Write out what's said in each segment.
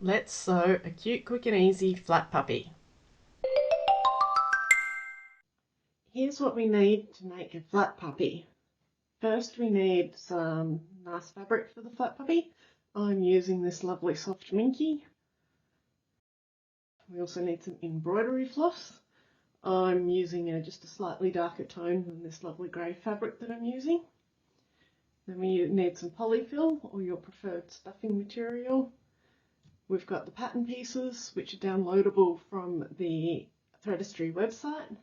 Let's sew a cute, quick and easy flat puppy. Here's what we need to make a flat puppy. First we need some nice fabric for the flat puppy. I'm using this lovely soft minky. We also need some embroidery floss. I'm using just a slightly darker tone than this lovely grey fabric that I'm using. Then we need some polyfill or your preferred stuffing material. We've got the pattern pieces which are downloadable from the Threadistry website.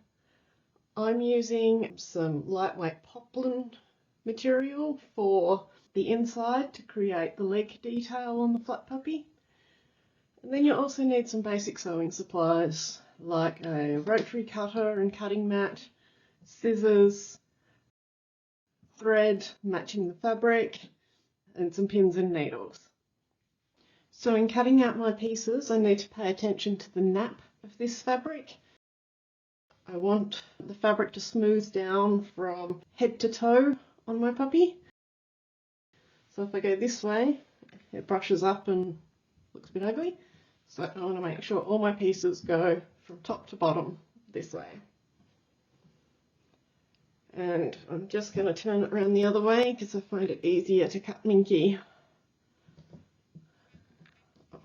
I'm using some lightweight poplin material for the inside to create the leg detail on the flat puppy. And then you also need some basic sewing supplies like a rotary cutter and cutting mat, scissors, thread matching the fabric, and some pins and needles. So in cutting out my pieces, I need to pay attention to the nap of this fabric. I want the fabric to smooth down from head to toe on my puppy. So if I go this way, it brushes up and looks a bit ugly. So I want to make sure all my pieces go from top to bottom this way. And I'm just going to turn it around the other way because I find it easier to cut minky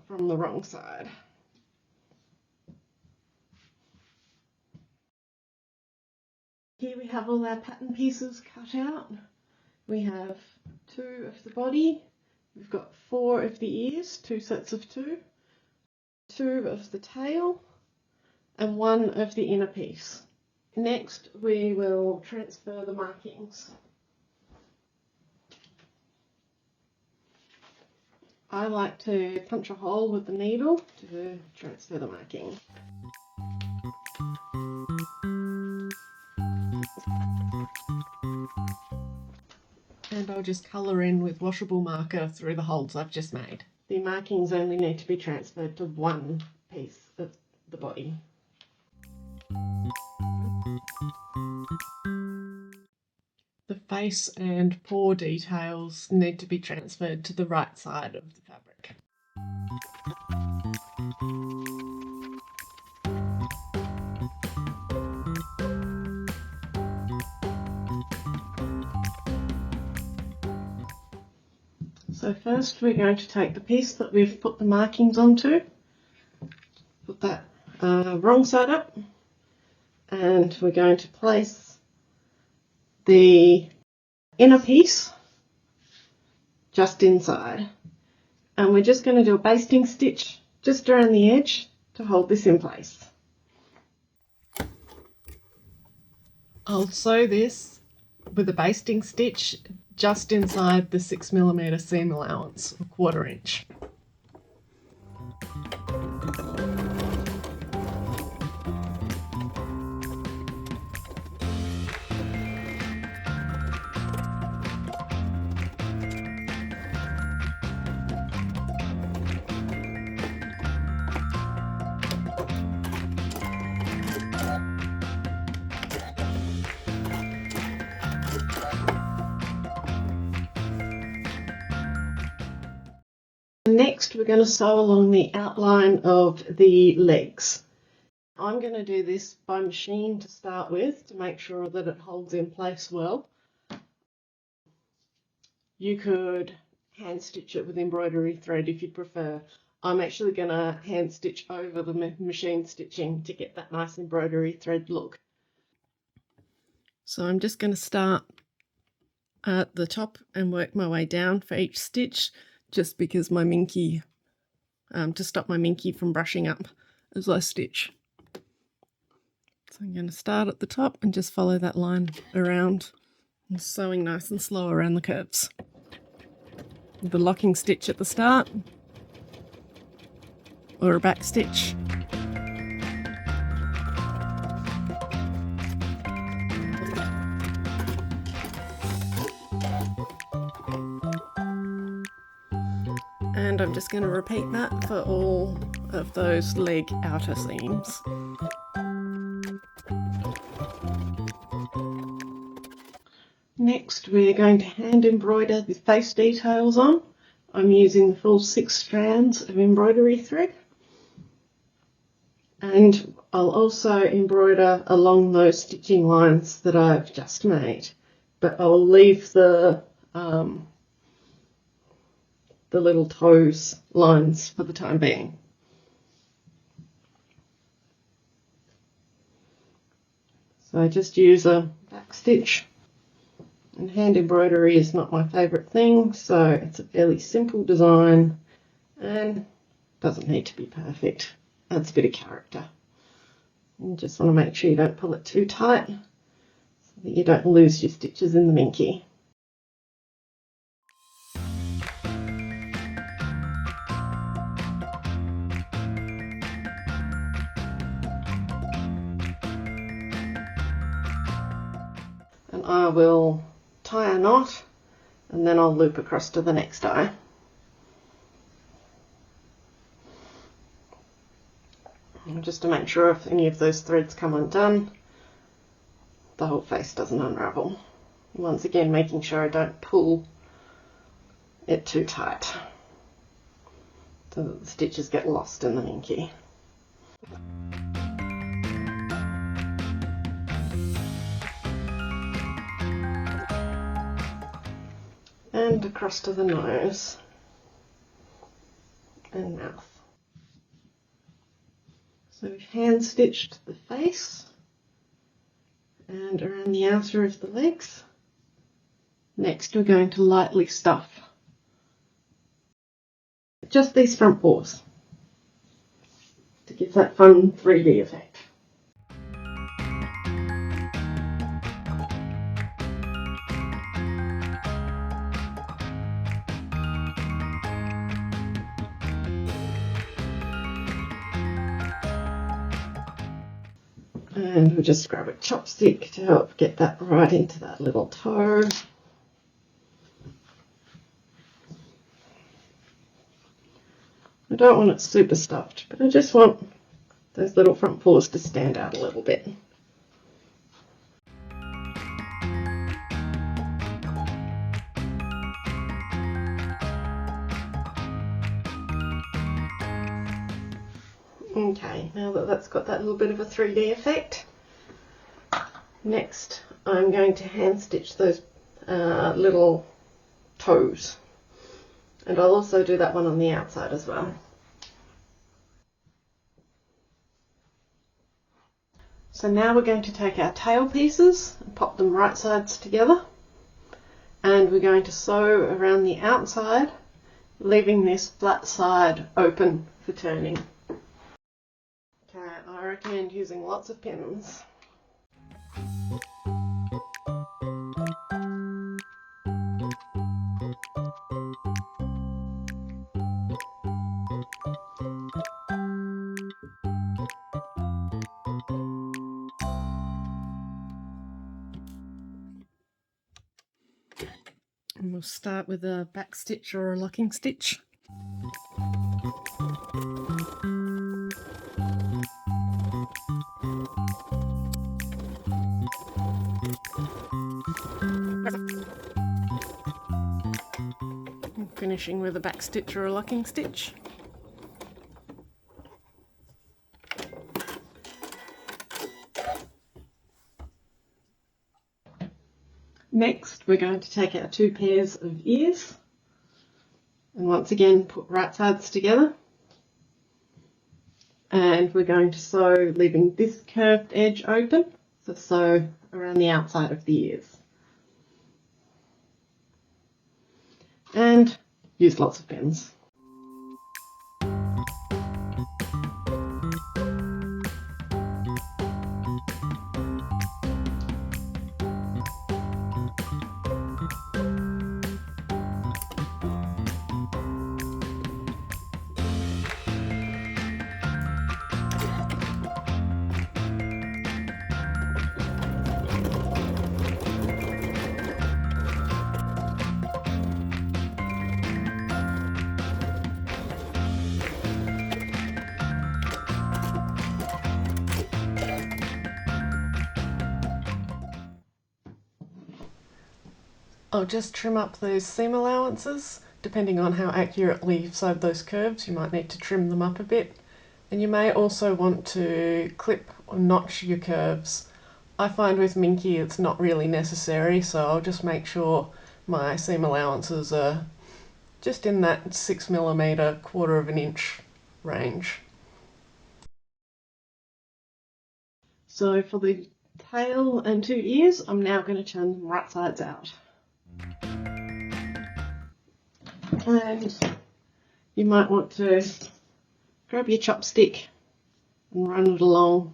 from the wrong side. Here we have all our pattern pieces cut out. We have 2 of the body, we've got 4 of the ears, 2 sets of 2, 2 of the tail, and 1 of the inner piece. Next we will transfer the markings. I like to punch a hole with the needle to transfer the marking. And I'll just colour in with washable marker through the holes I've just made. The markings only need to be transferred to 1 piece of the body. The face and paw details need to be transferred to the right side of the fabric. So first we're going to take the piece that we've put the markings onto, put that wrong side up, and we're going to place the inner piece just inside. And we're just going to do a basting stitch just around the edge to hold this in place. I'll sew this with a basting stitch just inside the 6mm seam allowance, or 1/4 inch. Next we're going to sew along the outline of the legs. I'm going to do this by machine to start with to make sure that it holds in place well. You could hand stitch it with embroidery thread if you prefer. I'm actually going to hand stitch over the machine stitching to get that nice embroidery thread look. So I'm just going to start at the top and work my way down for each stitch, just because my minky, to stop my minky from brushing up as I stitch. So I'm going to start at the top and just follow that line around, and sewing nice and slow around the curves. With a locking stitch at the start, or a back stitch. And I'm just going to repeat that for all of those leg outer seams. Next we're going to hand embroider the face details on. I'm using the full 6 strands of embroidery thread, and I'll also embroider along those stitching lines that I've just made, but I'll leave the little toes lines for the time being. So I just use a back stitch, and hand embroidery is not my favourite thing, so it's a fairly simple design and doesn't need to be perfect. Adds a bit of character. You just want to make sure you don't pull it too tight so that you don't lose your stitches in the minky. And I will tie a knot, and then I'll loop across to the next eye. And just to make sure if any of those threads come undone, the whole face doesn't unravel. Once again, making sure I don't pull it too tight so that the stitches get lost in the minky. And across to the nose and mouth. So we've hand stitched the face and around the outer of the legs. Next we're going to lightly stuff just these front paws to give that fun 3D effect. And we'll just grab a chopstick to help get that right into that little toe. I don't want it super stuffed, but I just want those little front paws to stand out a little bit. Okay, now that that's got that little bit of a 3D effect, next I'm going to hand stitch those little toes, and I'll also do that one on the outside as well. So now we're going to take our tail pieces and pop them right sides together, and we're going to sew around the outside, leaving this flat side open for turning. Okay, I recommend using lots of pins. And we'll start with a back stitch or a locking stitch. And finishing with a back stitch or a locking stitch. Next, we're going to take our 2 pairs of ears and once again put right sides together, and we're going to sew leaving this curved edge open, so sew around the outside of the ears. And use lots of pins. I'll just trim up those seam allowances depending on how accurately you've sewed those curves, you might need to trim them up a bit. And you may also want to clip or notch your curves. I find with Minky it's not really necessary, so I'll just make sure my seam allowances are just in that 6mm, 1/4 of an inch range. So for the tail and 2 ears, I'm now going to turn them right sides out. And you might want to grab your chopstick and run it along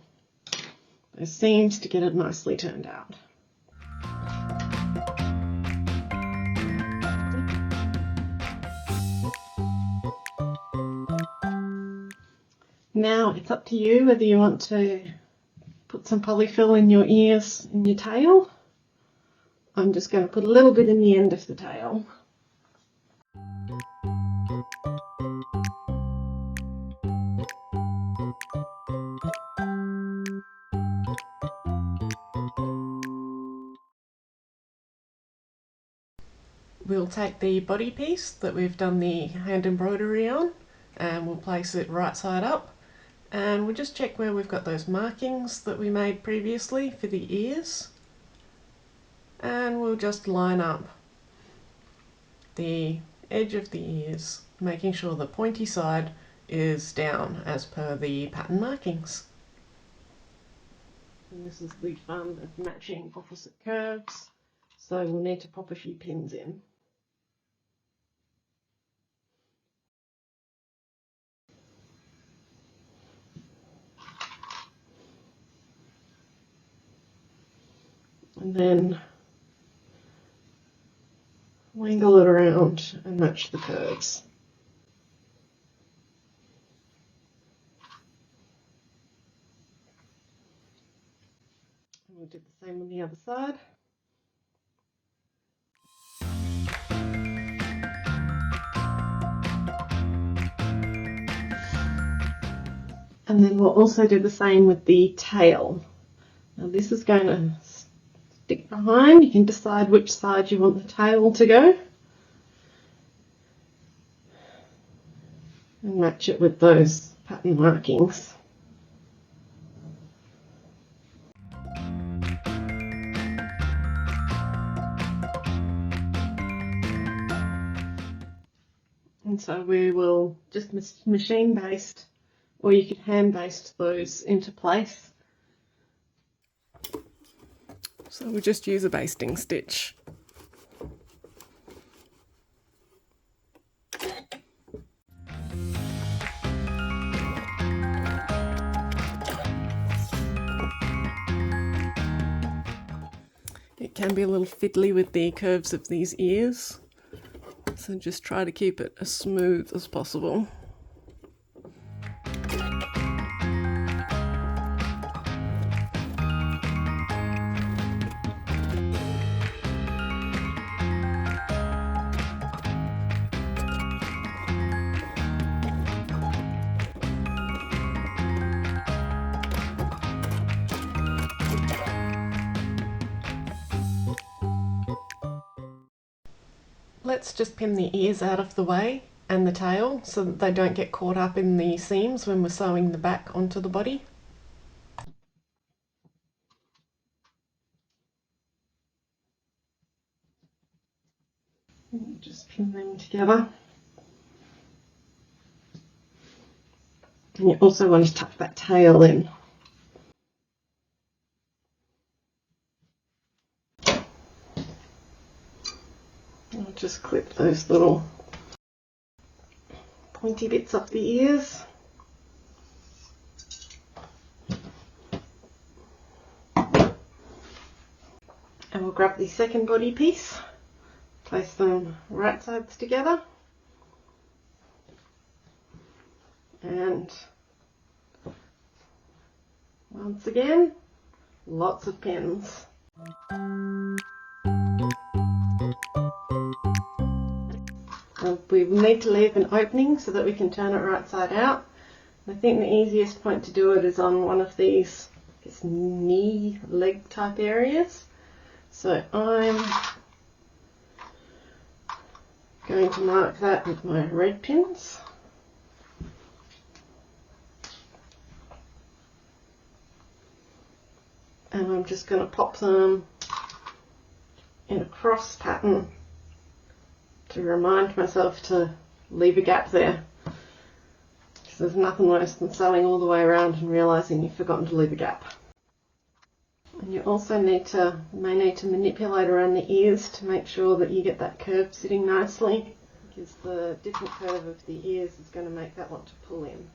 those seams to get it nicely turned out. Now it's up to you whether you want to put some polyfill in your ears and your tail. I'm just going to put a little bit in the end of the tail. We'll take the body piece that we've done the hand embroidery on and we'll place it right side up, and we'll just check where we've got those markings that we made previously for the ears, and we'll just line up the edge of the ears, making sure the pointy side is down as per the pattern markings. And this is the fun of matching opposite curves, so we'll need to pop a few pins in. And then wangle it around and match the curves. And we'll do the same on the other side. And then we'll also do the same with the tail. Now this is going to stick behind. You can decide which side you want the tail to go and match it with those pattern markings. And so we will just machine baste, or you could hand baste those into place. So we'll just use a basting stitch. It can be a little fiddly with the curves of these ears, so just try to keep it as smooth as possible. Let's just pin the ears out of the way and the tail so that they don't get caught up in the seams when we're sewing the back onto the body. And just pin them together. And you also want to tuck that tail in. I'll just clip those little pointy bits up the ears. And we'll grab the second body piece, place them right sides together, and once again, lots of pins. We need to leave an opening so that we can turn it right side out. I think the easiest point to do it is on one of these knee, leg type areas. So I'm Going to mark that with my red pins. And I'm just going to pop them in a cross pattern to remind myself to leave a gap there. Because there's nothing worse than sewing all the way around and realising you've forgotten to leave a gap. And you also may need to manipulate around the ears to make sure that you get that curve sitting nicely, because the different curve of the ears is going to make that want to pull in.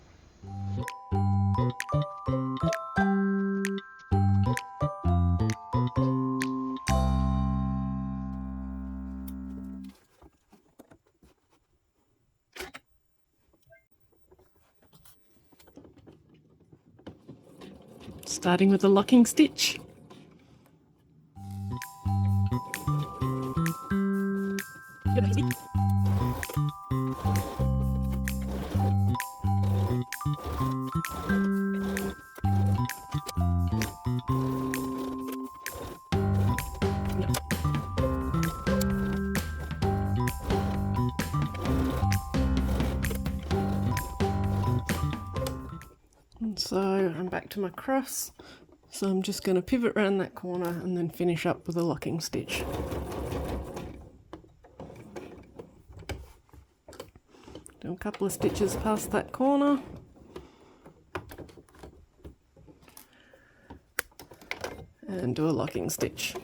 Starting with a locking stitch. And so I'm back to my cross, so I'm just going to pivot around that corner and then finish up with a locking stitch. Do a couple of stitches past that corner. And do a locking stitch.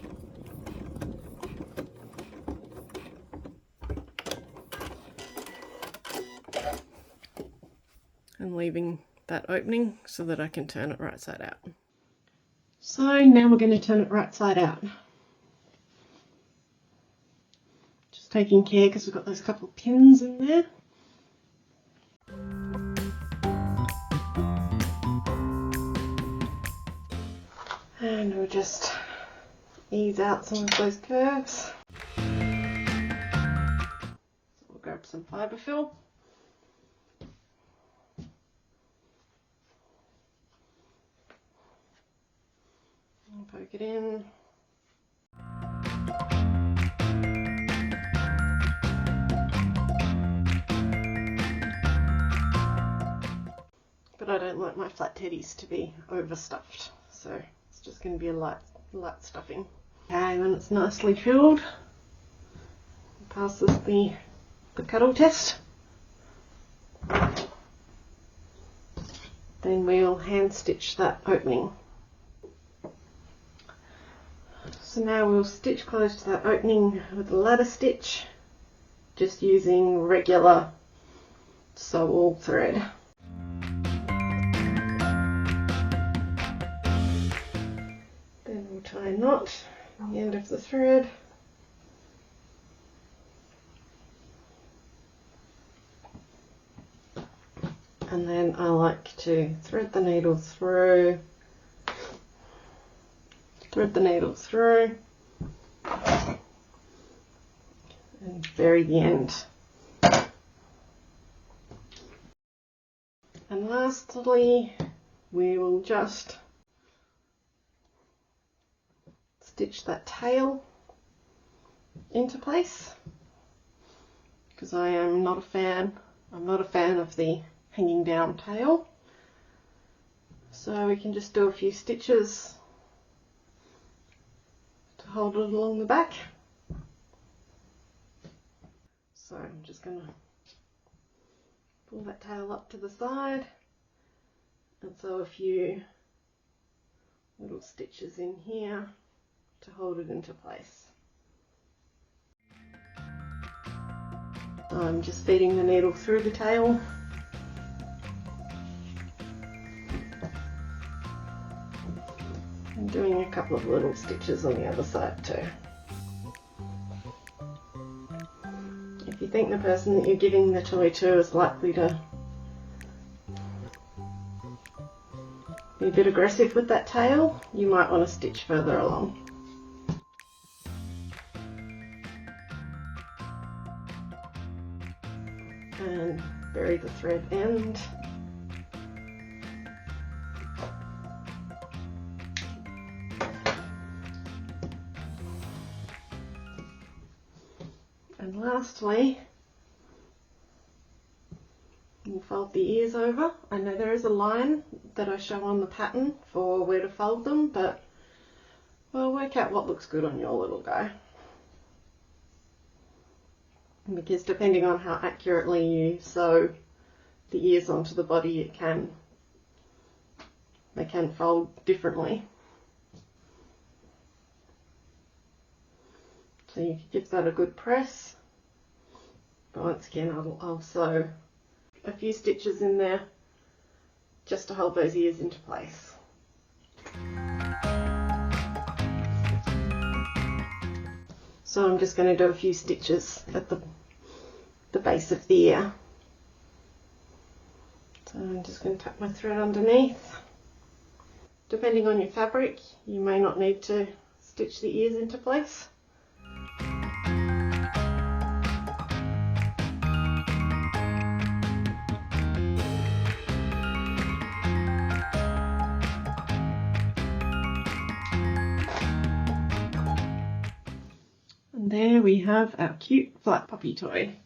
And leaving that opening so that I can turn it right side out. So now we're going to turn it right side out. Just taking care because we've got those couple of pins in there. And we'll just ease out some of those curves. So we'll grab some fibre fill. And poke it in. But I don't like my flat teddies to be overstuffed, so it's just going to be a light stuffing. Okay, when it's nicely filled, it passes the cuddle test. Then we'll hand stitch that opening. So now we'll stitch close to that opening with a ladder stitch, just using regular sew all thread. Then we'll tie a knot at the end of the thread. And then I like to thread the needle through, and bury the end. And lastly, we will just stitch that tail into place, because I'm not a fan of the hanging down tail. So we can just do a few stitches to hold it along the back. So I'm just going to pull that tail up to the side and sew a few little stitches in here to hold it into place. I'm just feeding the needle through the tail. And doing a couple of little stitches on the other side too. If you think the person that you're giving the toy to is likely to be a bit aggressive with that tail, you might want to stitch further along. And bury the thread end. And lastly, fold the ears over. I know there is a line that I show on the pattern for where to fold them, but we'll work out what looks good on your little guy. Because depending on how accurately you sew the ears onto the body, they can fold differently. So you can give that a good press. But once again, I'll sew a few stitches in there just to hold those ears into place. So I'm just going to do a few stitches at the base of the ear. So I'm just going to tuck my thread underneath. Depending on your fabric, you may not need to stitch the ears into place. And there we have our cute flat puppy toy.